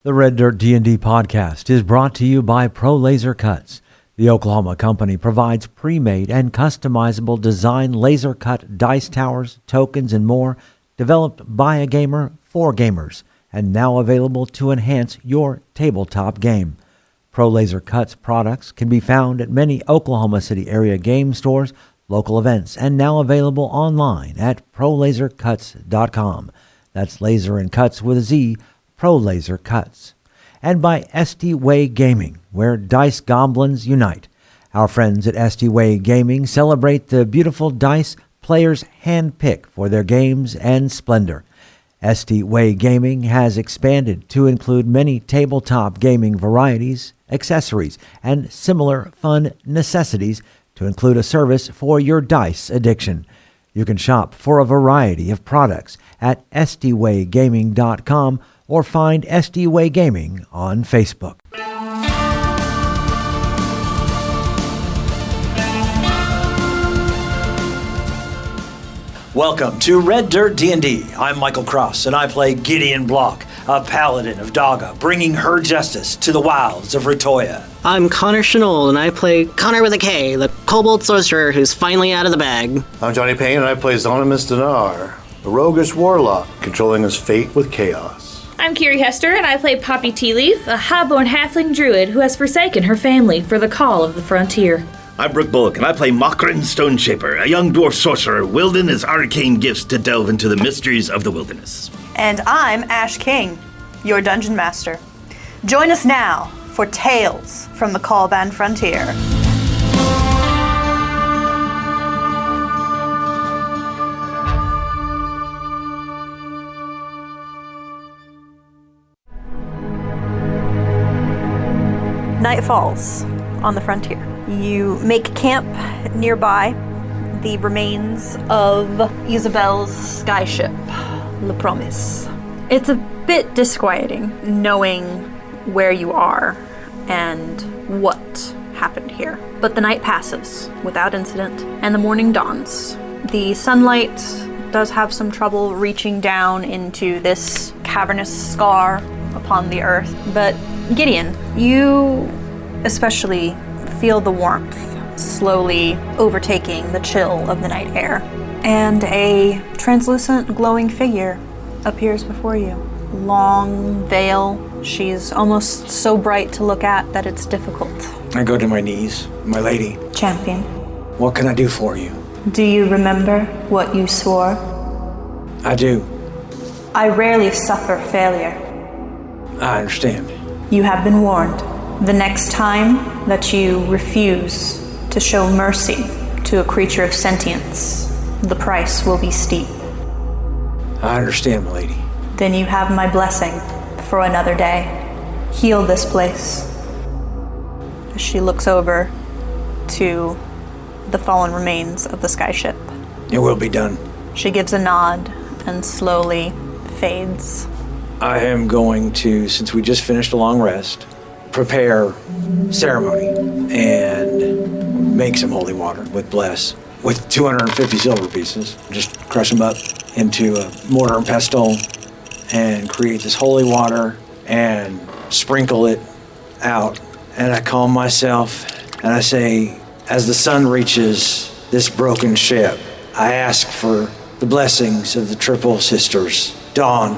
The Red Dirt D&D podcast is brought to you by Pro Laser Cuts. The Oklahoma company provides pre-made and customizable design laser cut dice towers, tokens, and more, developed by a gamer for gamers, and now available to enhance your tabletop game. Pro Laser Cuts products can be found at many Oklahoma City area game stores, local events, and now available online at prolasercuts.com. That's laser and cuts with a Z, Pro Laser Cuts. And by SD Way Gaming, where dice goblins unite. Our friends at SD Way Gaming celebrate the beautiful dice players handpick for their games and splendor. SD Way Gaming has expanded to include many tabletop gaming varieties, accessories, and similar fun necessities to include a service for your dice addiction. You can shop for a variety of products at sdwaygaming.com or find SD Way Gaming on Facebook. Welcome to Red Dirt D&D. I'm Michael Cross, and I play Gideon Block, a paladin of Daga, bringing her justice to the wilds of Ritoya. I'm Konnor Shenold, and I play Konnor with a K, the Kobold sorcerer who's finally out of the bag. I'm Johnny Payne, and I play Zonimus Dinar, a roguish warlock controlling his fate with chaos. I'm Kiri Hester, and I play Poppy Tealeaf, a high-born halfling druid who has forsaken her family for the call of the frontier. I'm Brooke Bullock, and I play Mokrin Stoneshaper, a young dwarf sorcerer wielding his arcane gifts to delve into the mysteries of the wilderness. And I'm Ash King, your dungeon master. Join us now for Tales from the Callban Frontier. Night falls on the frontier. You make camp nearby the remains of Isabel's skyship, La Promise. It's a bit disquieting knowing where you are and what happened here. But the night passes without incident, and the morning dawns. The sunlight does have some trouble reaching down into this cavernous scar upon the earth, but Gideon, you especially feel the warmth slowly overtaking the chill of the night air, and a translucent glowing figure appears before you. Long veil. She's almost so bright to look at that it's difficult. I go to my knees. My lady. Champion. What can I do for you? Do you remember what you swore? I do. I rarely suffer failure. I understand. You have been warned. The next time that you refuse to show mercy to a creature of sentience, the price will be steep. I understand, my lady. Then you have my blessing for another day. Heal this place. As she looks over to the fallen remains of the skyship. It will be done. She gives a nod and slowly fades. I am going to, since we just finished a long rest, prepare ceremony and make some holy water with bless. With 250 silver pieces, just crush them up into a mortar and pestle and create this holy water and sprinkle it out. And I calm myself and I say, as the sun reaches this broken ship, I ask for the blessings of the Triple Sisters, Dawn,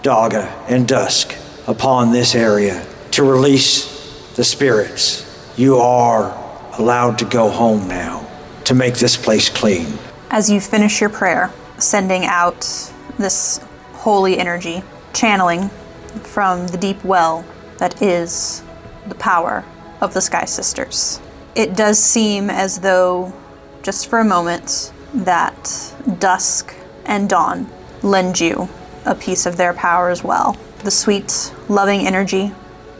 Daga, and Dusk, upon this area to release the spirits. You are allowed to go home now, to make this place clean. As you finish your prayer, sending out this holy energy, channeling from the deep well that is the power of the Sky Sisters. It does seem as though, just for a moment, that Dusk and Dawn lend you a piece of their power as well. The sweet, loving energy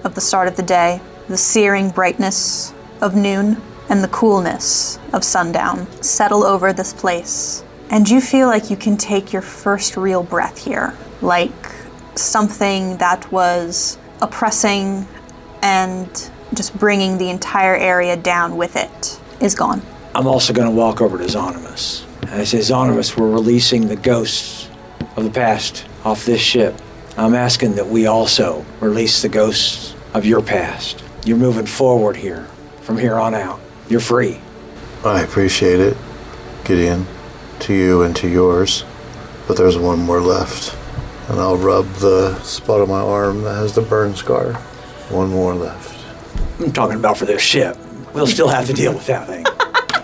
of the start of the day, the searing brightness of noon, and the coolness of sundown settle over this place. And you feel like you can take your first real breath here, like something that was oppressing and just bringing the entire area down with it is gone. I'm also going to walk over to Zonimus. And I say, Zonimus, we're releasing the ghosts of the past off this ship. I'm asking that we also release the ghosts of your past. You're moving forward here, from here on out. You're free. I appreciate it, Gideon, to you and to yours. But there's one more left. And I'll rub the spot on my arm that has the burn scar. One more left. I'm talking about for this ship. We'll still have to deal with that thing.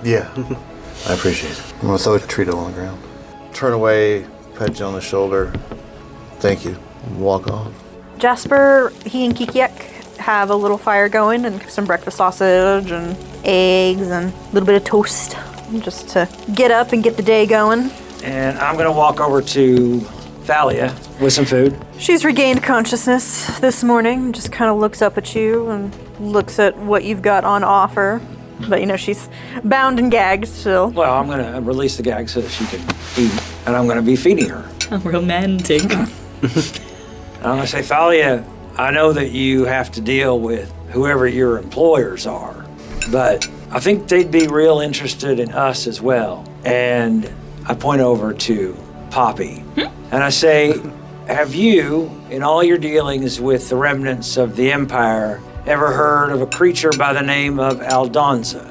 Yeah, I appreciate it. I'm gonna throw a Trito on the ground. Turn away, pat you on the shoulder. Thank you. And walk off. Jasper, he and Kikiak have a little fire going and some breakfast sausage and eggs and a little bit of toast just to get up and get the day going. And I'm going to walk over to Thalia with some food. She's regained consciousness this morning, just kind of looks up at you and looks at what you've got on offer. But, she's bound and gagged still. Well, I'm going to release the gag so that she can eat, and I'm going to be feeding her. Romantic. I'm going to say, Thalia, I know that you have to deal with whoever your employers are, but I think they'd be real interested in us as well. And I point over to Poppy, and I say, have you, in all your dealings with the remnants of the Empire, ever heard of a creature by the name of Aldonza?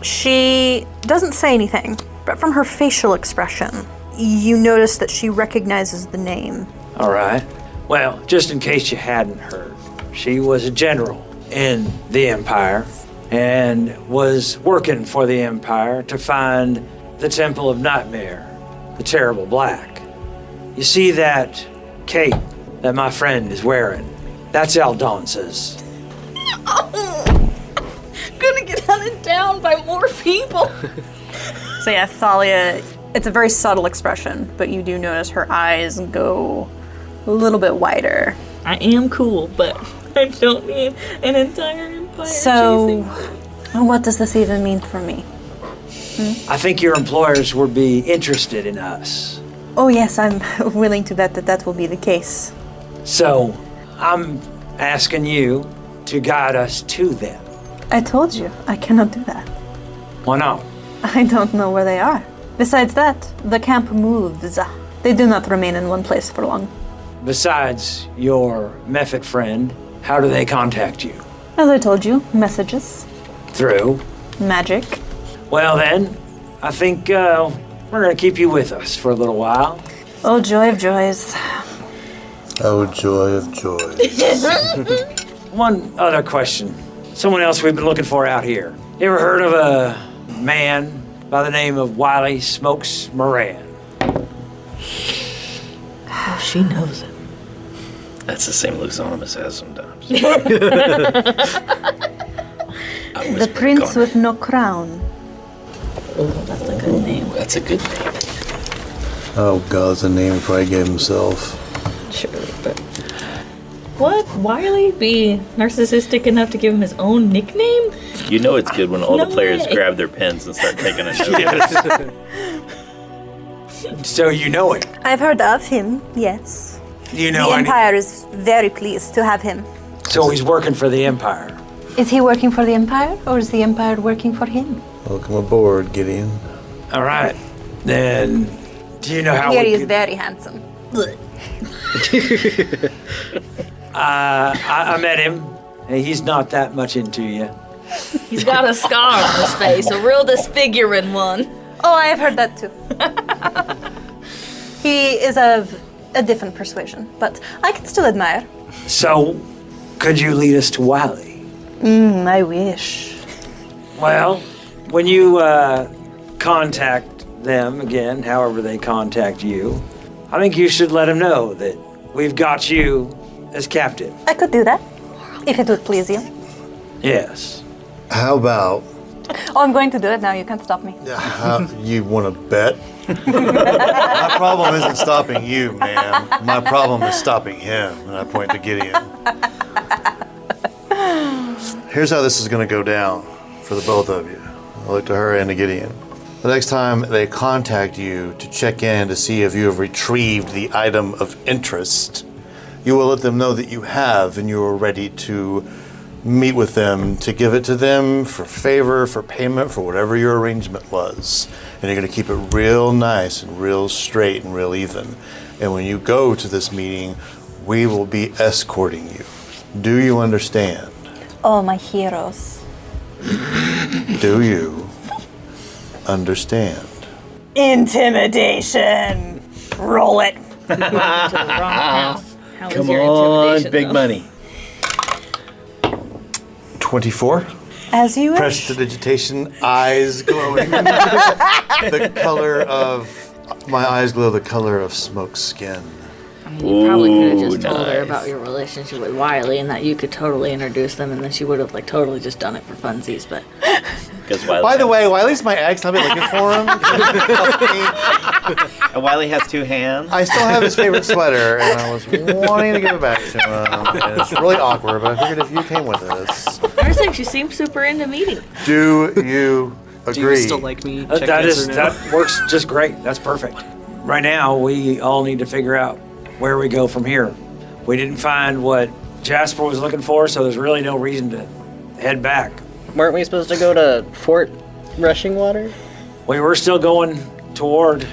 She doesn't say anything, but from her facial expression, you notice that she recognizes the name. All right. Well, just in case you hadn't heard, she was a general in the Empire and was working for the Empire to find the Temple of Nightmare, the Terrible Black. You see that cape that my friend is wearing? That's Aldonza's. Gonna get hunted down by more people. So yeah, Thalia, it's a very subtle expression, but you do notice her eyes go a little bit wider. I am cool, but I don't need an entire empire So, chasing me. what does this even mean for me? I think your employers would be interested in us. Oh yes, I'm willing to bet that that will be the case. So, I'm asking you to guide us to them. I told you, I cannot do that. Why not? I don't know where they are. Besides that, the camp moves. They do not remain in one place for long. Besides your Mephit friend, how do they contact you? As I told you, messages, Through? magic. Well then, I think we're gonna keep you with us for a little while. Oh, joy of joys. Oh, joy of joys. One other question. Someone else we've been looking for out here. You ever heard of a man by the name of Wiley Smokes Moran? Oh, she knows it. That's the same look Zonomus has sometimes. The prince with no crown. Oh, that's a good name. That's a good name. Oh, God, it's a name he probably gave himself. Surely, but... What? Wiley be narcissistic enough to give him his own nickname? You know it's good when all No the players way. grab their pens and start taking a note. So you know him. I've heard of him, yes. You know The any- Empire is very pleased to have him. So he's working for the Empire. Is he working for the Empire, or is the Empire working for him? Welcome aboard, Gideon. All right. Then, do you know how Here we he is could- very handsome. I met him. and He's not that much into you. He's got a scar on his face, a real disfiguring one. Oh, I have heard that too. He is of a different persuasion, but I can still admire. So, could you lead us to Wiley? I wish. Well, when you contact them again, however they contact you, I think you should let them know that we've got you as captain. I could do that, if it would please you. Yes. How about Oh, I'm going to do it now. You can't stop me. you want to bet? My problem isn't stopping you, ma'am. My problem is stopping him. And I point to Gideon. Here's how this is going to go down for the both of you. I look to her and to Gideon. The next time they contact you to check in to see if you have retrieved the item of interest, you will let them know that you have and you are ready to meet with them to give it to them for favor, for payment, for whatever your arrangement was. And you're going to keep it real nice and real straight and real even. And when you go to this meeting, we will be escorting you. Do you understand? Oh, my heroes. Do you understand? Intimidation. Roll it. To the wrong house. How Come is your on, intimidation, big though? money. 24. As you wish. Prestidigitation, eyes glowing. The color of my eyes glow the color of smoked skin. I mean, you probably could have just Ooh, told her nice. about your relationship with Wiley and that you could totally introduce them, and then she would have like totally just done it for funsies. But By the way, Wiley's my ex. I'll be looking for him. And Wiley has 2 hands. I still have his favorite sweater, and I was wanting to give it back to him. And it's really awkward, but I figured if you came with us, I was saying she seems super into meeting. do you agree? Do you still like me? Check answer now. That works just great. That's perfect. Right now, we all need to figure out where we go from here. We didn't find what Jasper was looking for, so there's really no reason to head back. Weren't we supposed to go to Fort Rushing Water? We were still going toward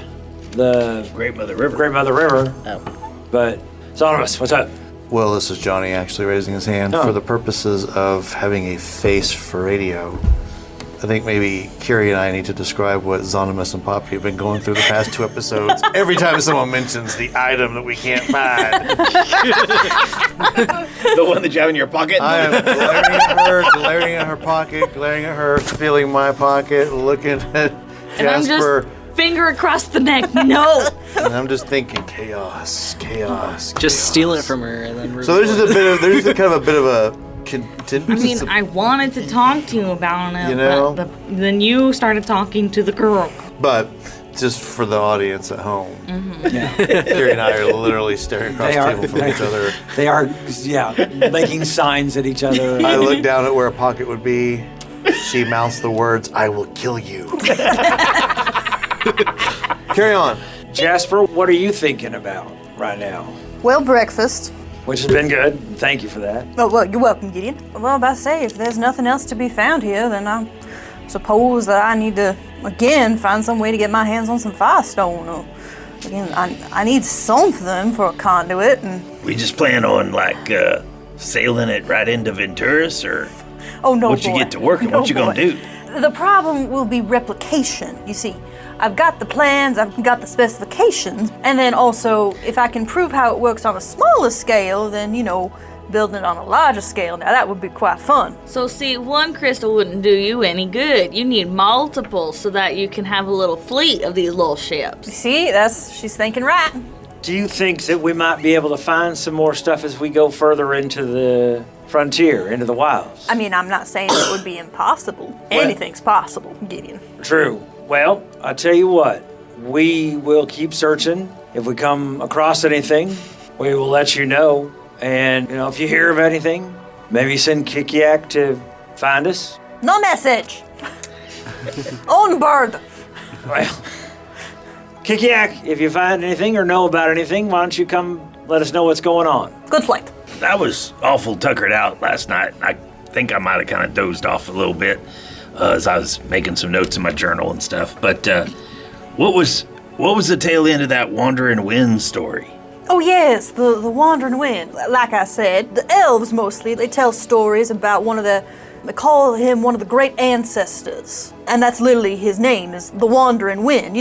the Great Mother River. Great Mother River, Oh. but Zonomus, what's up? Well, this is Johnny actually raising his hand Oh. for the purposes of having a face for radio. I think maybe Kiri and I need to describe what Zonomus and Poppy have been going through the past 2 episodes. Every time someone mentions the item that we can't find, The one that you have in your pocket? I am glaring at her, glaring at her pocket, glaring at her, feeling my pocket, looking at And I'm Jasper, just finger across the neck. No. and I'm just thinking chaos, chaos. Just steal it from her and then. So there's just a bit of, there's just kind of a bit of a I contingency. mean, I wanted to talk to you about it, You know? but then you started talking to the girl. But just for the audience at home, Yeah. Kiri and I are literally staring across They the are. table from each other. They are, making signs at each other. I look down at where a pocket would be. She mouths the words, "I will kill you." Carry on. Jasper, what are you thinking about right now? Well, breakfast. Which has been good. Thank you for that. Oh, well, you're welcome, Gideon. Well, I say, if there's nothing else to be found here, then I suppose that I need to, again, find some way to get my hands on some firestone. Or, again, I need something for a conduit, and... We just plan on, sailing it right into Venturis, or Oh, no, once you boy. get to working, what you gonna boy. do? The problem will be replication, you see. I've got the plans, I've got the specifications, and then also, if I can prove how it works on a smaller scale, then, building it on a larger scale, now that would be quite fun. So see, one crystal wouldn't do you any good. You need multiple so that you can have a little fleet of these little ships. See, she's thinking right. Do you think that we might be able to find some more stuff as we go further into the frontier, into the wilds? I mean, I'm not saying it would be impossible. Anything's possible, Gideon. True. Well, I tell you what, we will keep searching. If we come across anything, we will let you know. And, if you hear of anything, maybe send Kikiak to find us. No message. On board. Well, Kikiak, if you find anything or know about anything, why don't you come let us know what's going on? Good flight. I was awful tuckered out last night. I think I might have kind of dozed off a little bit as I was making some notes in my journal and stuff. But what was the tail end of that Wandering Wind story? Oh yes, the Wandering Wind. Like I said, the elves mostly, they tell stories about they call him one of the great ancestors. And that's literally his name, is the Wandering Wind.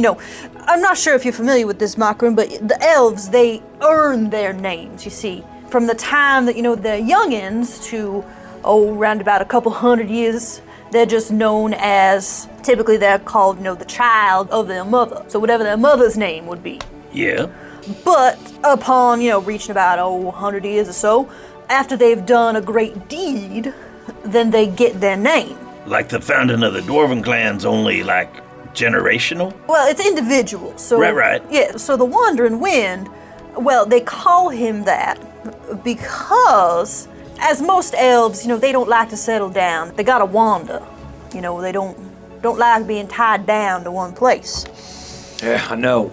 I'm not sure if you're familiar with this, Makron, but the elves, they earn their names, you see. From the time that, they're youngins to, around about a couple hundred years, they're just known as, typically they're called, the child of their mother. So whatever their mother's name would be. Yeah. But upon, reaching about, 100 years or so, after they've done a great deed, then they get their name. Like the founding of the Dwarven clans, only generational? Well, it's individual. So, Right. Yeah, so the Wandering Wind, well, they call him that because, as most elves, they don't like to settle down. They gotta wander. They don't like being tied down to one place. Yeah, I know.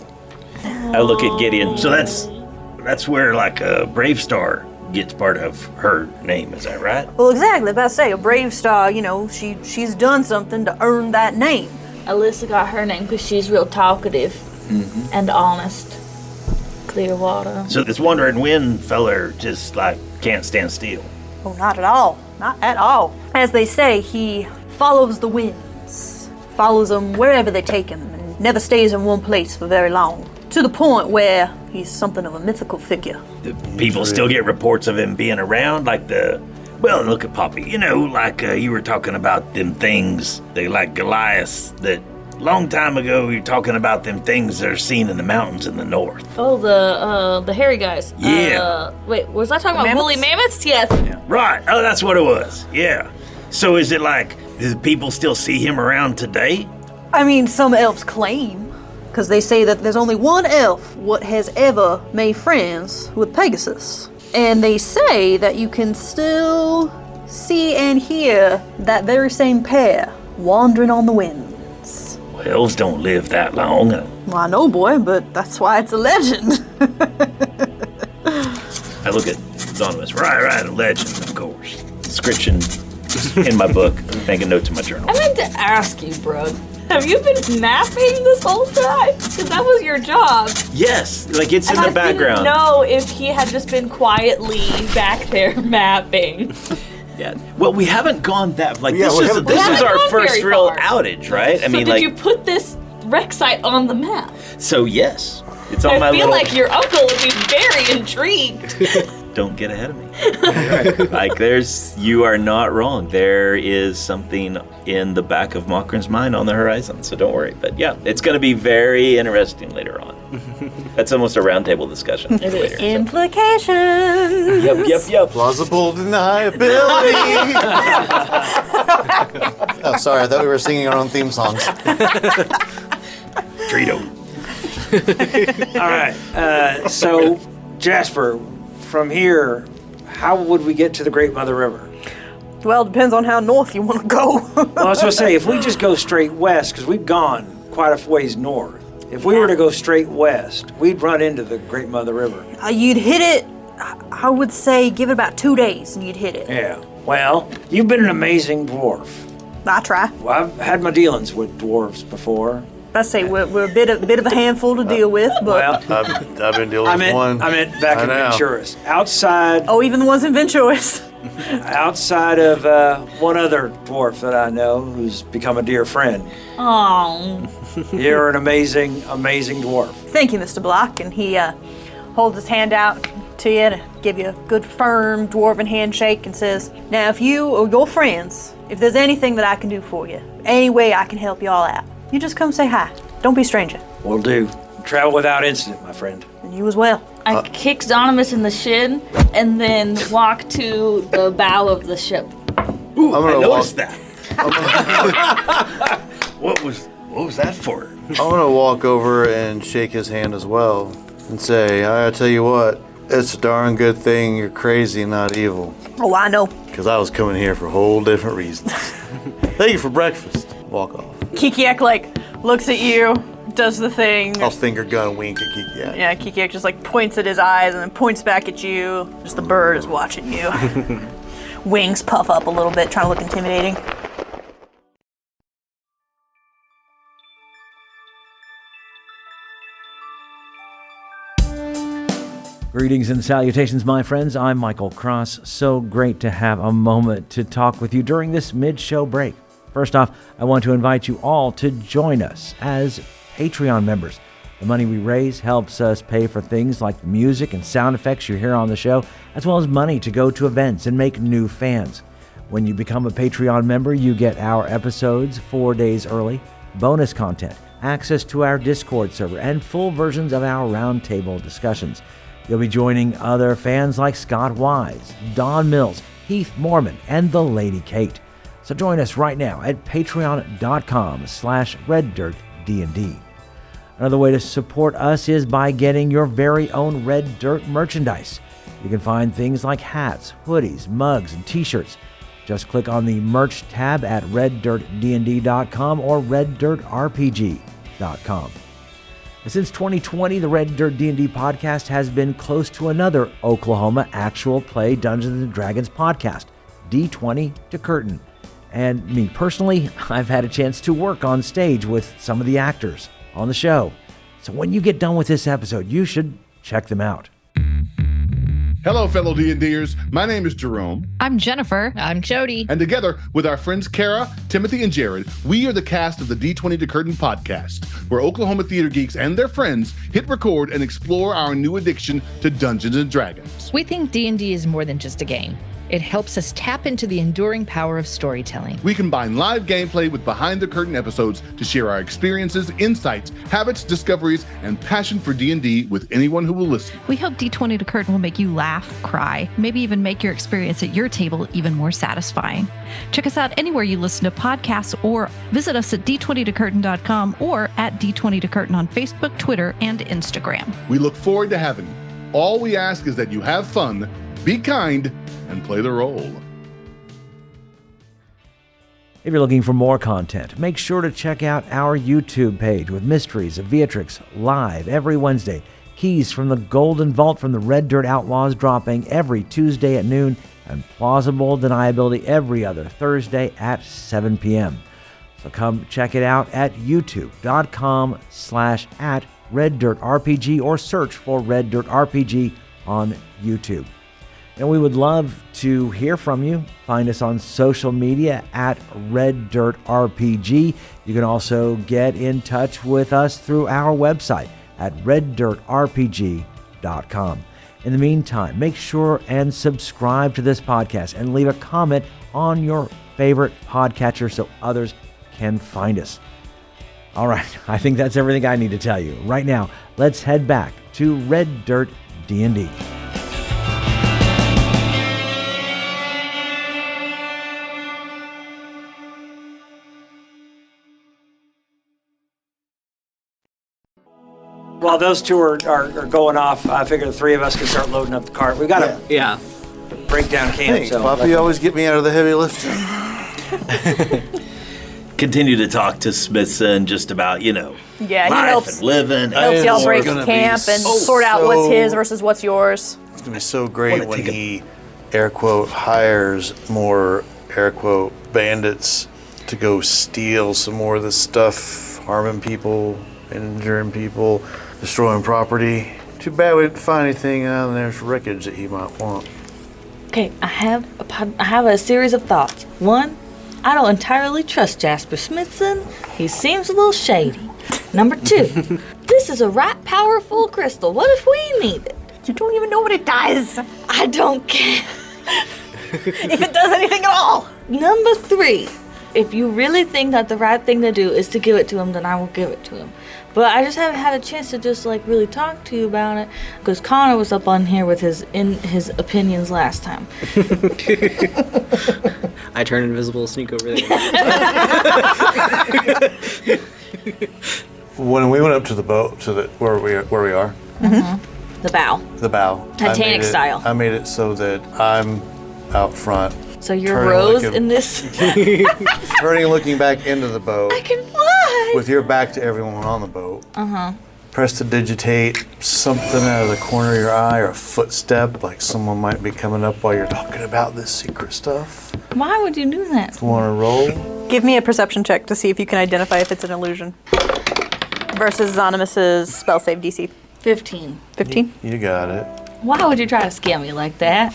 I look at Gideon. So that's where a Brave Star gets part of her name, is that right? Well, exactly. But I say, a Brave Star, she's done something to earn that name. Alyssa got her name because she's real talkative and honest. Clear water. So this wandering wind feller just like can't stand still. Oh, not at all. Not at all. As they say, he follows the winds, follows them wherever they take him, and never stays in one place for very long. To the point where he's something of a mythical figure. The people still get reports of him being around, well, look at Poppy. You were talking about them things, they like Goliaths, that long time ago you were talking about them things that are seen in the mountains in the north. Oh, the hairy guys. Yeah. Wait, was I talking about woolly mammoths? Yes. Right. Oh, that's what it was. Yeah. So is it like, do people still see him around today? I mean, some elves claim, because they say that there's only one elf what has ever made friends with Pegasus. And they say that you can still see and hear that very same pair wandering on the winds. Well, elves don't live that long. Well, I know, boy, but that's why it's a legend. I look at Anonymous. Right, a legend, of course. Description in my book. Making notes in my journal. I meant to ask you, bro. Have you been mapping this whole time? Because that was your job. Yes, like it's in the I background. didn't know if he had just been quietly back there mapping. Yeah. Well, we haven't gone that Yeah, we haven't- this We is haven't our gone first very real far. outage, right? So did you put this wreck site on the map? So yes, it's on my I feel little. like your uncle would be very intrigued. Don't get ahead of me. Like you are not wrong. There is something in the back of Mokrin's mind on the horizon, so don't worry. But yeah, it's going to be very interesting later on. That's almost a roundtable discussion. It is. later, so. Implications. Yep. Plausible deniability. Oh, sorry. I thought we were singing our own theme songs. Trito. All right. So, Jasper, from here, how would we get to the Great Mother River? Well, it depends on how north you want to go. Well, I was going to say, if we just go straight west, because we've gone quite a ways north, if we were to go straight west, we'd run into the Great Mother River. You'd hit it, I would say, give it about 2 days and you'd hit it. Yeah. Well, you've been an amazing dwarf. I try. Well, I've had my dealings with dwarves before. I say we're a bit of a handful to deal with, but... Well, I've been dealing with one. I meant back I in know. Venturis. Outside even the ones in Venturis. outside of one other dwarf that I know who's become a dear friend. Oh. You're an amazing dwarf. Thank you, Mr. Block. And he holds his hand out to you to give you a good, firm dwarven handshake and says, now, if you or your friends, if there's anything that I can do for you, any way I can help you all out, you just come say hi. Don't be a stranger. Will do. Travel without incident, my friend. And you as well. I kick Zonimus in the shin and then walk to the bow of the ship. Ooh, I'm gonna I noticed walk- that. What was that for? I'm gonna walk over and shake his hand as well and say, I tell you what, it's a darn good thing you're crazy, not evil. Oh, I know. Because I was coming here for a whole different reason. Thank you for breakfast. Walk off. Kikiak, looks at you, does the thing. I'll finger gun wink at Kiki. Yeah, Kikiak just, points at his eyes and then points back at you. Just the bird is watching you. Wings puff up a little bit, trying to look intimidating. Greetings and salutations, my friends. I'm Michael Cross. So great to have a moment to talk with you during this mid-show break. First off, I want to invite you all to join us as Patreon members. The money we raise helps us pay for things like the music and sound effects you hear on the show, as well as money to go to events and make new fans. When you become a Patreon member, you get our episodes 4 days early, bonus content, access to our Discord server, and full versions of our roundtable discussions. You'll be joining other fans like Scott Wise, Don Mills, Heath Mormon, and the Lady Kate. So join us right now at patreon.com/reddirtdnd. Another way to support us is by getting your very own Red Dirt merchandise. You can find things like hats, hoodies, mugs, and t-shirts. Just click on the merch tab at reddirtdnd.com or reddirtrpg.com. Since 2020, the Red Dirt D&D podcast has been close to another Oklahoma actual play Dungeons & Dragons podcast, D20 to Curtain. And me personally, I've had a chance to work on stage with some of the actors on the show. So when you get done with this episode, you should Check them out. Hello, fellow D&Ders. My name is Jerome. I'm Jennifer. I'm Jody. And together with our friends Kara, Timothy, and Jared, we are the cast of the D20 to Curtain podcast, where Oklahoma theater geeks and their friends hit record and explore our new addiction to Dungeons & Dragons. We think D&D is more than just a game. It helps us tap into the enduring power of storytelling. We combine live gameplay with behind-the-curtain episodes to share our experiences, insights, habits, discoveries, and passion for D&D with anyone who will listen. We hope D20 to Curtain will make you laugh, cry, maybe even make your experience at your table even more satisfying. Check us out anywhere you listen to podcasts or visit us at d20tocurtain.com or at D20tocurtain on Facebook, Twitter, and Instagram. We look forward to having you. All we ask is that you have fun, be kind, and play the role. If you're looking for more content, make sure to check out our YouTube page with Mysteries of Beatrix live every Wednesday. Keys from the Golden Vault from the Red Dirt Outlaws dropping every Tuesday at noon, and Plausible Deniability every other Thursday at 7 p.m. So come check it out at youtube.com/@RedDirtRPG or search for Red Dirt RPG on YouTube. And we would love to hear from you. Find us on social media at Red Dirt RPG. You can also get in touch with us through our website at reddirtrpg.com. In the meantime, make sure and subscribe to this podcast and leave a comment on your favorite podcatcher so others can find us. All right, I think that's everything I need to tell you. Right now, let's head back to Red Dirt D&D. While those two are going off, I figure the three of us can start loading up the cart. We've got to break down camp. Thanks, Poppy. You always get me out of the heavy lifting. Continue to talk to Smithson just about, Yeah, he life helps. and living. Helps y'all break gonna camp be and sort out what's his versus what's yours. It's going to be so great when he, air quote, hires more, air quote, bandits to go steal some more of this stuff, harming people, injuring people, destroying property. Too bad we didn't find anything on there's wreckage that he might want. Okay, I have a series of thoughts. One, I don't entirely trust Jasper Smithson. He seems a little shady. Number two, this is a right powerful crystal. What if we need it? You don't even know what it does. I don't care. If it does anything at all. Number three, if you really think that the right thing to do is to give it to him, then I will give it to him. But I just haven't had a chance to just really talk to you about it because Konnor was up on here with his opinions last time. I turn invisible, sneak over there. When we went up to the boat, to where we are, The bow. the bow, Titanic style. I made it so that I'm out front, So you're Turning Rose like a- in this. turning, looking back into the boat, I can fly. with your back to everyone on the boat. Prestidigitate something out of the corner of your eye or a footstep, like someone might be coming up while you're talking about this secret stuff. Why would you do that? Want to roll? Give me a perception check to see if you can identify if it's an illusion. Versus Zonimus's spell save DC. 15. 15? You got it. Why would you try to scam me like that?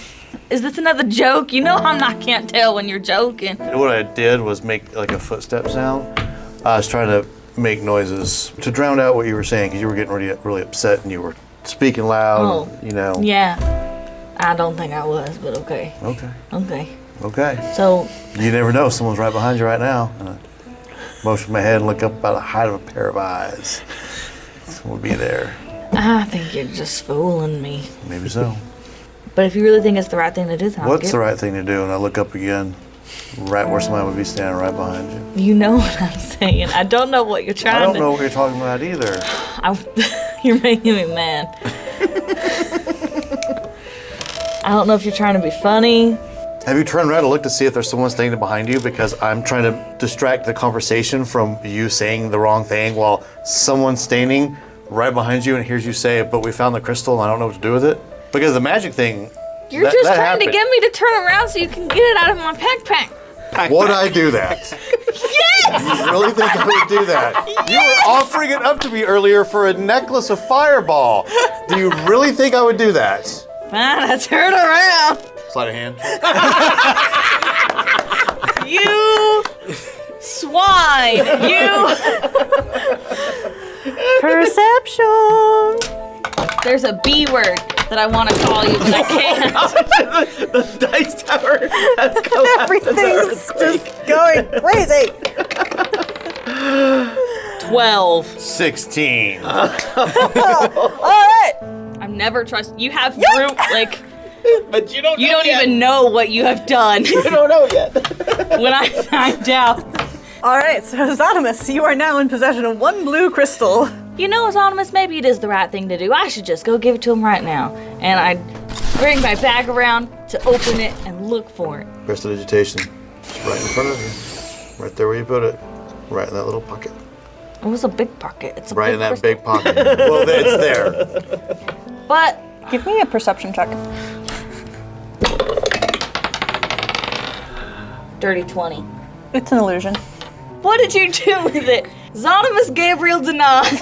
Is this another joke? You know can't tell when you're joking. What I did was make like a footstep sound. I was trying to make noises to drown out what you were saying because you were getting really upset and you were speaking loud. Yeah. I don't think I was, but okay. Okay. So, You never know. Someone's right behind you right now. And I motion my head and look up about the height of a pair of eyes. Someone will be there. I think you're just fooling me. Maybe so. But if you really think it's the right thing to do, then I'll What's give the right thing to do? And I look up again, right where somebody would be standing right behind you. You know what I'm saying. I don't know what you're trying I don't to... know what you're talking about either. You're making me mad. I don't know if you're trying to be funny. Have you turned around to look to see if there's someone standing behind you? Because I'm trying to distract the conversation from you saying the wrong thing while someone's standing right behind you and hears you say, but we found the crystal and I don't know what to do with it. Because the magic thing, You're just trying to get me to turn around so you can get it out of my backpack. Would I do that? Yes! You really think I would do that? Yes! You were offering it up to me earlier for a necklace of fireball. Do you really think I would do that? Fine, I turn around. Sleight of hand. You swine! You. Perception. There's a B word that I want to call you, but I can't. The dice tower has collapsed. Everything's just going crazy. 12. 16. All right. I'm never trust. You have fruit, like. But you don't. You don't even know what you have done. You don't know yet. When I find out. All right, so Zonimus, you are now in possession of 1 blue crystal. You know, Zonimus, maybe it is the right thing to do. I should just go give it to him right now. And I bring my bag around to open it and look for it. Prestidigitation. It's right in front of you. Right there where you put it. Right in that little pocket. It was a big pocket. It's a right big in that crystal. big pocket. Well, it's there. But give me a perception check. Dirty 20. It's an illusion. What did you do with it? Zonimus Gabriel denied.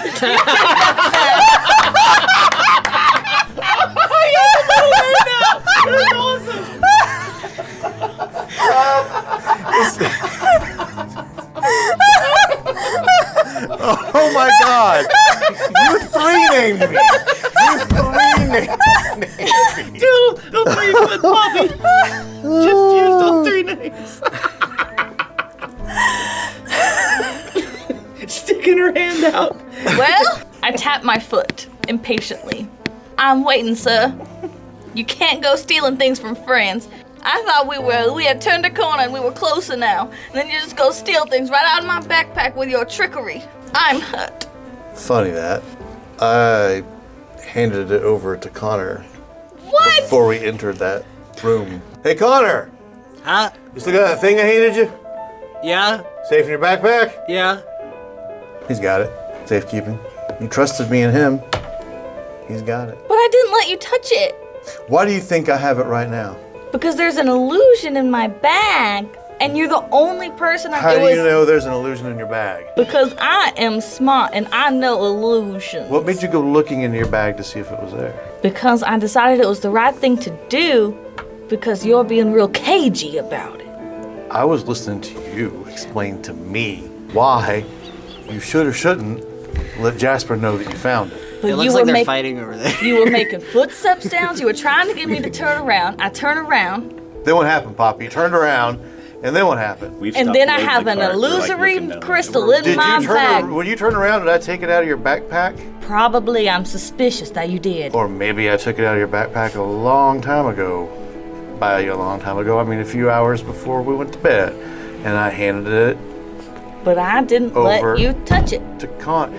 Oh my God! You 3-named me! You 3-named me! Dude, the 3-foot Bobby just used all 3 names. Sticking her hand out. Well, I tap my foot impatiently. I'm waiting, sir. You can't go stealing things from friends. I thought we had turned a corner and we were closer now. And then you just go steal things right out of my backpack with your trickery. I'm hurt. Funny that. I handed it over to Konnor. What? Before we entered that room. Hey, Konnor! Huh? You still got that thing I handed you? Yeah? Safe in your backpack? Yeah? He's got it. Safekeeping. You trusted me and him. He's got it. But I didn't let you touch it. Why do you think I have it right now? Because there's an illusion in my bag, and you're the only person How do you know there's an illusion in your bag? Because I am smart and I know illusions. What made you go looking in your bag to see if it was there? Because I decided it was the right thing to do, because you're being real cagey about it. I was listening to you explain to me why you should or shouldn't let Jasper know that you found it. But it looks like they're fighting over there. You were making footsteps sounds. You were trying to get me to turn around. I turn around. Then what happened, Poppy? You turned around, and then what happened? And then I have an illusory crystal in my bag. When you turned around, did I take it out of your backpack? Probably. I'm suspicious that you did. Or maybe I took it out of your backpack a long time ago. By a long time ago, I mean a few hours before we went to bed. And I handed it But I didn't let you touch it. To Konnor.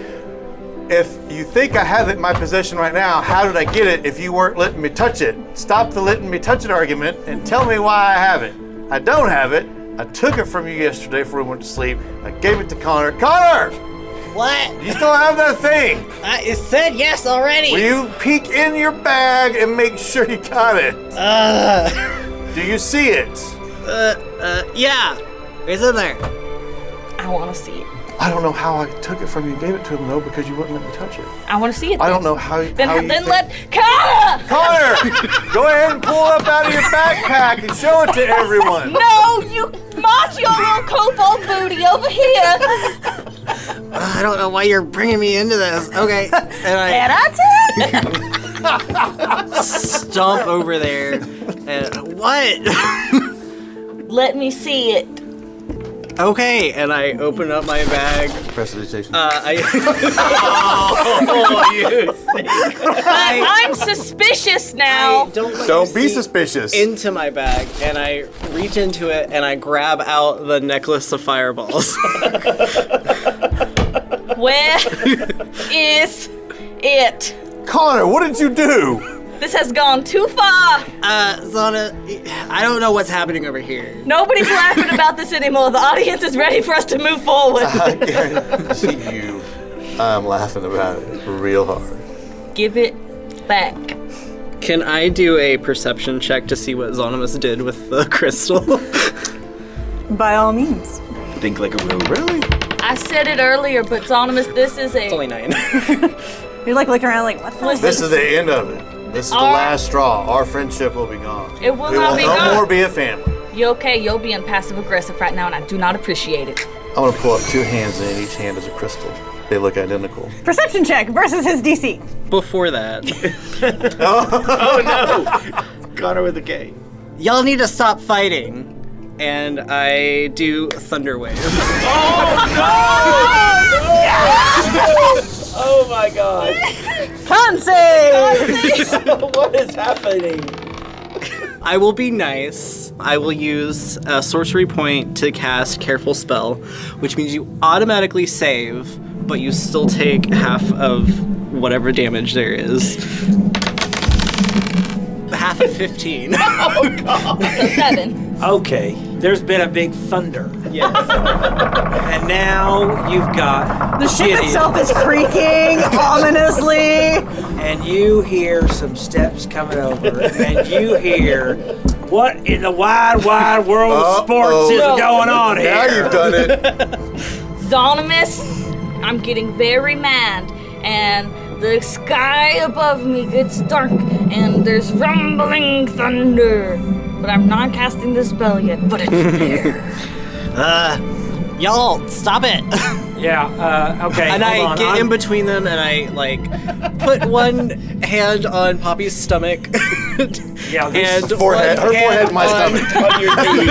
If you think I have it in my possession right now, how did I get it if you weren't letting me touch it? Stop the letting me touch it argument and tell me why I have it. I don't have it. I took it from you yesterday before we went to sleep. I gave it to Konnor. Konnor! What? Do you still have that thing? It said yes already. Will you peek in your bag and make sure you got it? Do you see it? Yeah. It's in there. I want to see it. I don't know how I took it from you and gave it to him, though, because you wouldn't let me touch it. I want to see it. I don't know how you... Then let... Konnor! Konnor! Go ahead and pull it up out of your backpack and show it to everyone. No, you march your little kobold booty over here. I don't know why you're bringing me into this. Okay. And I stomp over there. And what? Let me see it. Okay, and I open up my bag. Prestidigitation. I'm suspicious now. Don't be suspicious. Into my bag, and I reach into it, and I grab out the necklace of fireballs. Where is it? Konnor, what did you do? This has gone too far. Zona, I don't know what's happening over here. Nobody's laughing about this anymore. The audience is ready for us to move forward. I guarantee you, I'm laughing about it real hard. Give it back. Can I do a perception check to see what Zonimus did with the crystal? By all means. think like a real Really? I said it earlier, but Zonimus, this is It's a... only 9. You're like looking around like, what the? This is the end of it. This is the last straw. Our friendship will be gone. It will we not will be no gone. more be a family. You okay? You're being passive-aggressive right now, and I do not appreciate it. I'm going to pull up 2 hands, and in each hand is a crystal. They look identical. Perception check versus his DC. Before that, Oh no! Konnor with a K. y'all need to stop fighting. And I do Thunder Wave. Oh my god. Con save! What is happening? I will be nice. I will use a sorcery point to cast Careful Spell, which means you automatically save, but you still take half of whatever damage there is. Half of 15. Oh god. So 7. Okay, there's been a big thunder. Yes. And now you've got The ship Gideon, itself is creaking ominously. and you hear some steps coming over, and you hear, what in the wide, wide world of sports is going on here? Now you've done it. Zonimus, I'm getting very mad, and the sky above me gets dark, and there's rumbling thunder. But I'm not casting the spell yet, but it's there. Y'all, stop it. Yeah, okay, And hold I on. get in between them and I, put one hand on Poppy's stomach. Yeah, this and Forehead, her forehead, my on, stomach. On your knee.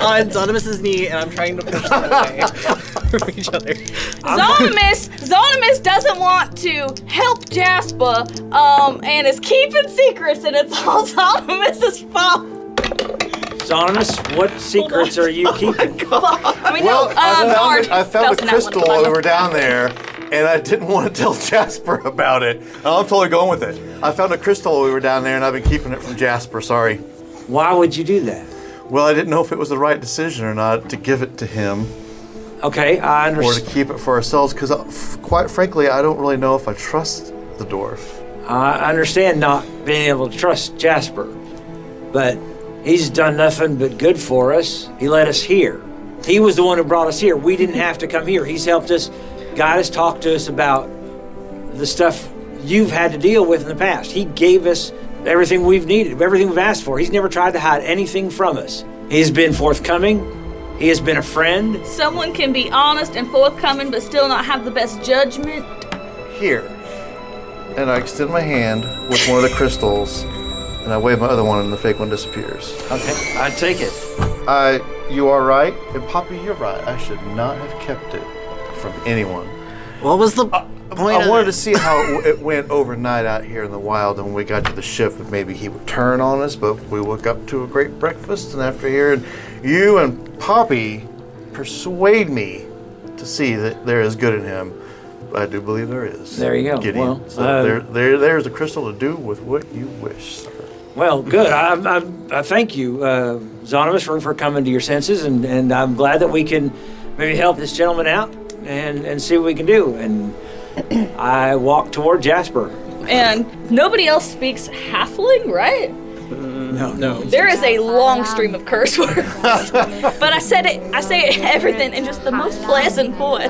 on Zonimus's knee, and I'm trying to push them away from each other. Zonimus doesn't want to help Jasper, and is keeping secrets, and it's all Zonimus's fault. Zonimus, what secrets are you keeping? I mean, Well, Bard. I found the That one, crystal come on. over down there, and I didn't want to tell Jasper about it. I'm totally going with it. I found a crystal while we were down there, and I've been keeping it from Jasper. Sorry. Why would you do that? Well, I didn't know if it was the right decision or not to give it to him Okay, I or to understand. keep it for ourselves, because quite frankly, I don't really know if I trust the dwarf. I understand not being able to trust Jasper, but he's done nothing but good for us. He led us here. He was the one who brought us here. We didn't have to come here. He's helped us, guide us, talk to us about the stuff you've had to deal with in the past. He gave us everything we've needed, everything we've asked for. He's never tried to hide anything from us. He's been forthcoming. He has been a friend. Someone can be honest and forthcoming, but still not have the best judgment. Here. And I extend my hand with one of the crystals, and I wave my other one, and the fake one disappears. Okay, I take it. You are right, and Poppy, you're right. I should not have kept it from anyone. What was the point I of wanted it? to see how it went overnight out here in the wild, and when we got to the ship, if maybe he would turn on us, but we woke up to a great breakfast, and after hearing you and Poppy persuade me to see that there is good in him, I do believe there is. There you go. Gideon. Well, So there's a crystal to do with what you wish, sir. Well, good. I thank you, Zonimus, for coming to your senses, and I'm glad that we can maybe help this gentleman out and see what we can do. And I walk toward Jasper. And nobody else speaks halfling, right? No. There is a long stream of curse words. But I say everything in just the most pleasant voice.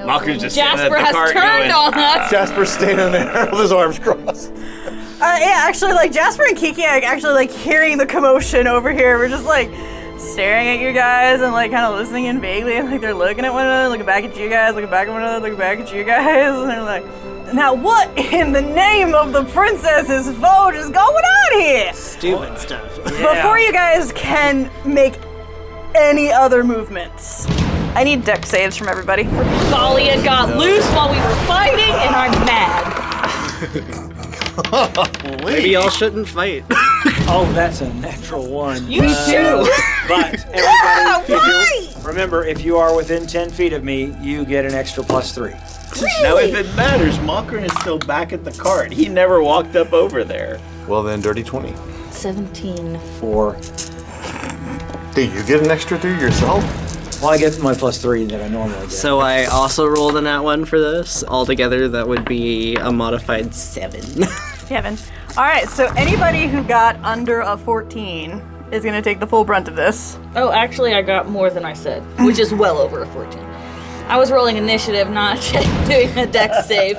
Malcolm's just standing Jasper at the has cart turned going, on us. Jasper's standing there with his arms crossed. Yeah, actually, Jasper and Kiki are actually, hearing the commotion over here. We're just, staring at you guys and, kind of listening in vaguely. And, they're looking at one another, looking back at you guys, looking back at one another, looking back at you guys. And they're like, now what in the name of the princess's vote is going on here? Stupid stuff. Before you guys can make any other movements, I need deck saves from everybody. Thalia got loose while we were fighting, and I'm mad. Maybe y'all shouldn't fight. Oh, that's a natural one. You too. But everybody, remember, if you are within 10 feet of me, you get an extra +3. Now, if it matters, Malcolm is still back at the cart. He never walked up over there. Well then, dirty 20. 17. 4. Do you get an extra 3 yourself? Well, I get my +3 that I normally get. So I also rolled a nat 1 for this. Altogether, that would be a modified 7. Kevin. All right, so anybody who got under a 14 is going to take the full brunt of this. Oh, actually, I got more than I said, which is well over a 14. I was rolling initiative, not doing a dex save.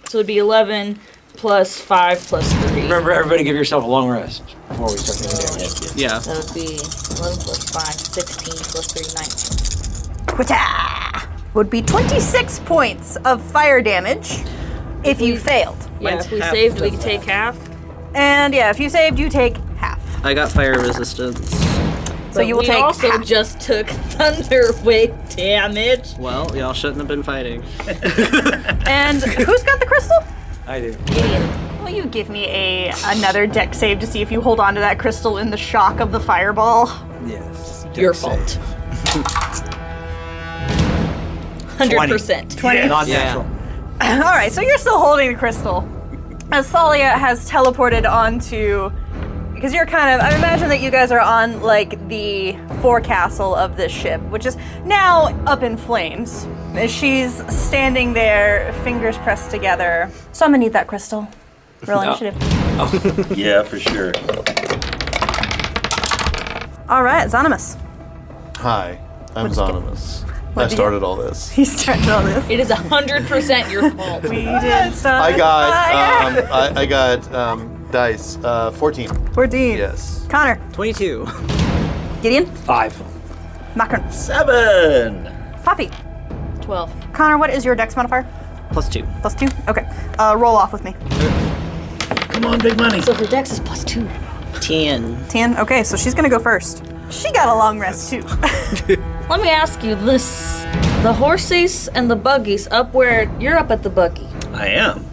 So it'd be 11 plus 5 plus 3. Remember, everybody give yourself a long rest before we start doing damage. Yeah. That would be 11 plus 5, 16 plus 3, 19. Quita! Would be 26 points of fire damage if you failed. Yeah, Mine's if we half saved, we of could take half. And yeah, if you saved, you take half. I got fire resistance. So you will we take also half. just took thunder wave damage. Well, y'all shouldn't have been fighting. And who's got the crystal? I do. Will you give me another deck save to see if you hold on to that crystal in the shock of the fireball? Yes. Your Dex fault. save. 100%. 20. Not Yeah. natural. All right, so you're still holding the crystal. As Thalia has teleported onto, because you're kind of, I imagine that you guys are on like the forecastle of this ship, which is now up in flames. As she's standing there, fingers pressed together. So I'm gonna need that crystal. Roll initiative. Yeah, for sure. All right, Zonimus. Hi, I'm Zonimus. what I do you- started all this. He started all this. It is 100% your fault. We did start I got fire. I got dice 14. 14. Yes. Connor. 22. Gideon. 5. Macron. 7. Poppy. 12. Connor, what is your dex modifier? +2. +2? Okay. Roll off with me. Come on, big money. So her dex is +2. 10. 10? Okay, so she's gonna go first. She got a long rest too. Let me ask you this. The horses and the buggies up where you're up at the buggy. I am.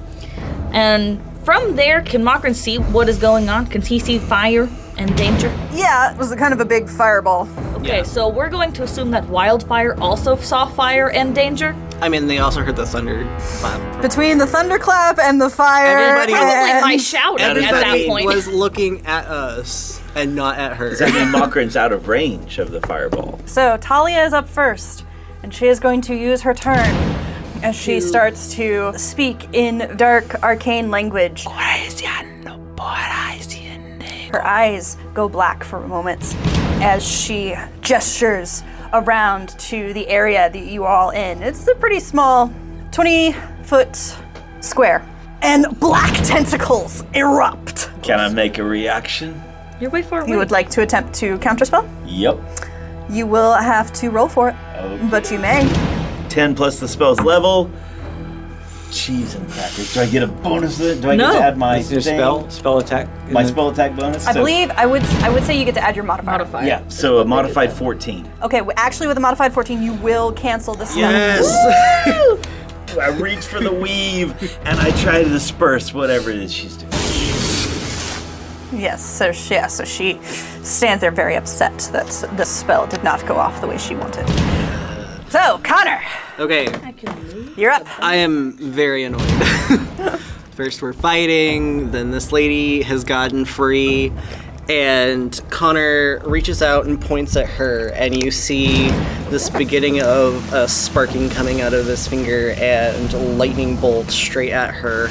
And from there, can Makran see what is going on? Can he see fire and danger? Yeah, it was kind of a big fireball. Okay, so we're going to assume that Wildfire also saw fire and danger. I mean, they also heard the thunder clap. Between the thunderclap and the fire. Everybody- Probably and- by shouting at that Everybody point. was looking at us and not at her. Does that mean Makran's out of range of the fireball? So Talia is up first, and she is going to use her turn as she starts to speak in dark arcane language. Her eyes go black for a moment as she gestures around to the area that you are all in. It's a pretty small 20-foot square. And black tentacles erupt. Can I make a reaction? You're way far away. You would like to attempt to counterspell? Yep. You will have to roll for it, Okay. but you may. 10 plus the spell's level. Cheese and crackers. Do I get a bonus to it? Do I No. get to add my Is your thing? spell attack? My spell attack bonus? I believe I would say you get to add your modifier. Yeah, so a modified 14. Okay, actually with a modified 14, you will cancel the spell. Yes! I reach for the weave and I try to disperse whatever it is she's doing. Yes, so she stands there very upset that this spell did not go off the way she wanted. So, Konnor, Okay, you're up. I am very annoyed. First we're fighting, then this lady has gotten free, and Konnor reaches out and points at her, and you see this beginning of a sparking coming out of his finger and a lightning bolt straight at her.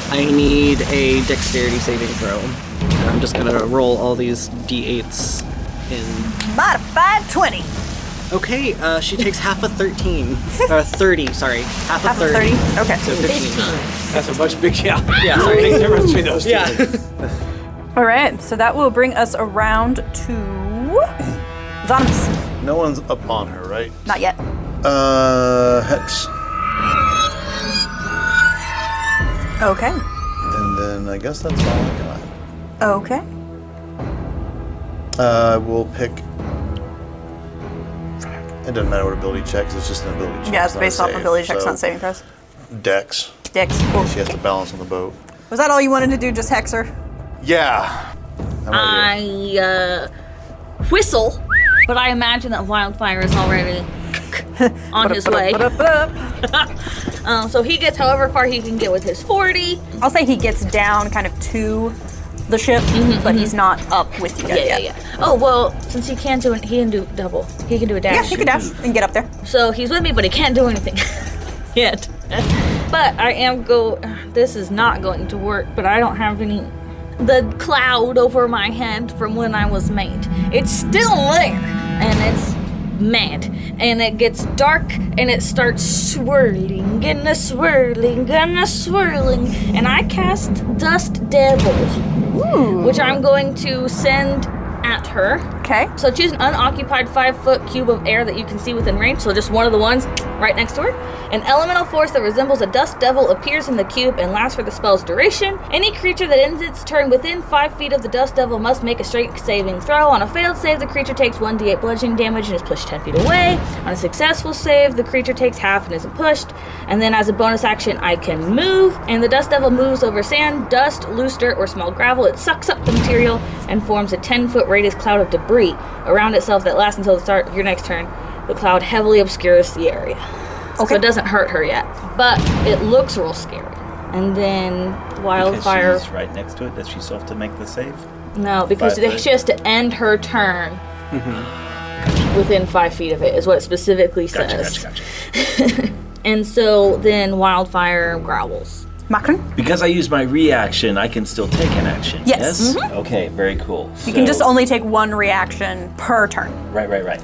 I need a dexterity saving throw. And I'm just gonna roll all these d8s in. Modified 20. Okay, she takes half a 13. 30, sorry. Half a 30. Okay. So 15. That's a much big yeah. Yeah, Big sorry. difference between those two. Yeah. All right, so that will bring us around to Zonimus. No one's up on her, right? Not yet. Hex. Okay. And then I guess that's all I got. Okay. We'll pick. It doesn't matter what ability checks, it's just an ability check. Yeah, it's not based a off save, ability checks, so not saving throws. Dex. Dex. Cool. She has to balance on the boat. Was that all you wanted to do, just hex her? Yeah. I'm right here. I whistle, but I imagine that Wildfire is already on his way. So he gets however far he can get with his 40. I'll say he gets down kind of to the ship, but he's not up with you guys yet. Yeah. Oh, well, since he can do double. He can do a dash. Yeah, he could dash and get up there. So he's with me, but he can't do anything yet. But I am this is not going to work, but I don't have any the cloud over my head from when I was made. It's still there, and it's mad, and it gets dark, and it starts swirling, and a swirling, and a swirling, and I cast Dust Devil, which I'm going to send at her. Okay. So choose an unoccupied 5-foot cube of air that you can see within range, so just one of the ones right next to her. An elemental force that resembles a dust devil appears in the cube and lasts for the spell's duration. Any creature that ends its turn within 5 feet of the dust devil must make a strength saving throw. On a failed save, the creature takes 1d8 bludgeoning damage and is pushed 10 feet away. On a successful save, the creature takes half and isn't pushed. And then as a bonus action, I can move, and the dust devil moves over sand, dust, loose dirt, or small gravel. It sucks up the material and forms a 10-foot radius cloud of debris around itself that lasts until the start of your next turn. The cloud heavily obscures the area. Okay. So it doesn't hurt her yet, but it looks real scary. And then Wildfire... Because she's right next to it. Does she still have to make the save? No, because she has to end her turn within 5 feet of it, is what it specifically says. Gotcha. And so then Wildfire growls. Makron? Because I used my reaction, I can still take an action. Yes. Mm-hmm. Okay, very cool. You can just only take one reaction per turn. Right.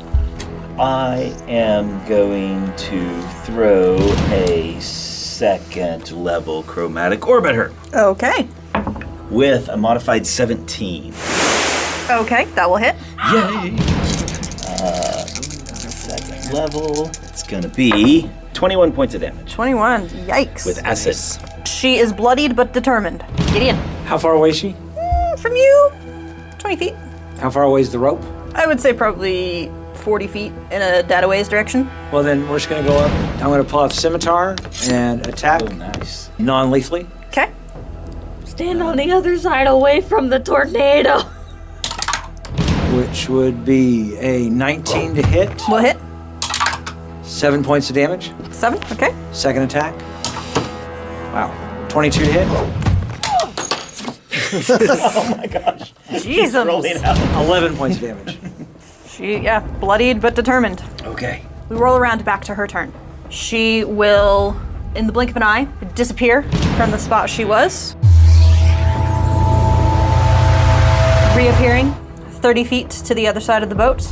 I am going to throw a second level chromatic orb at her. Okay. With a modified 17. Okay, that will hit. Yay! Second level. It's gonna be 21 points of damage. 21. Yikes. With acid. She is bloodied but determined. Gideon. How far away is she? From you, 20 feet. How far away is the rope? I would say probably 40 feet in a dataways direction. Well, then we're just going to go up. I'm going to pull out the scimitar and attack non-lethally. Okay. Stand on the other side away from the tornado. Which would be a 19 to hit. Will hit. 7 points of damage. 7, okay. Second attack. Wow. 22 to hit. Oh my gosh. Jesus. 11 points of damage. She, bloodied but determined. Okay. We roll around back to her turn. She will, in the blink of an eye, disappear from the spot she was. Reappearing 30 feet to the other side of the boat.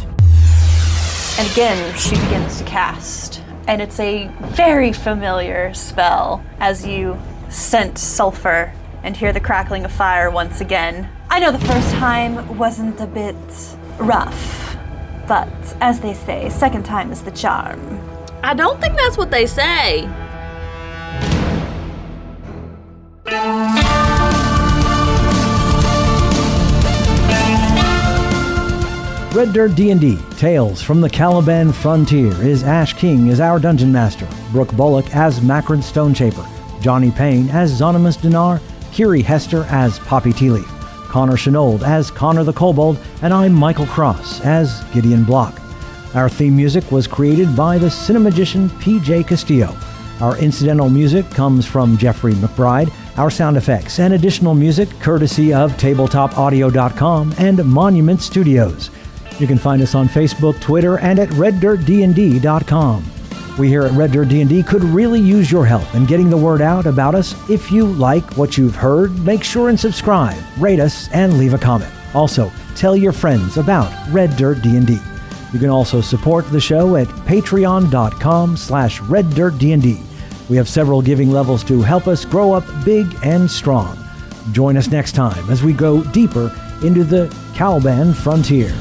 And again, she begins to cast. And it's a very familiar spell as you scent sulfur and hear the crackling of fire once again. I know the first time wasn't a bit rough, but as they say, second time is the charm. I don't think that's what they say. Red Dirt D&D, Tales from the Caliban Frontier is Ash King as our Dungeon Master, Brooke Bullock as Macron Stonechaper, Johnny Payne as Zonimus Dinar, Kiri Hester as Poppy Tealeaf, Konnor Shenold as Konnor the Kobold, and I'm Michael Cross as Gideon Block. Our theme music was created by the cinemagician P.J. Castillo. Our incidental music comes from Jeffrey McBride. Our sound effects and additional music courtesy of TabletopAudio.com and Monument Studios. You can find us on Facebook, Twitter, and at RedDirtDND.com. We here at Red Dirt D&D could really use your help in getting the word out about us. If you like what you've heard, make sure and subscribe, rate us, and leave a comment. Also, tell your friends about Red Dirt D&D. You can also support the show at patreon.com/RedDirtDND. We have several giving levels to help us grow up big and strong. Join us next time as we go deeper into the Caliban Frontier.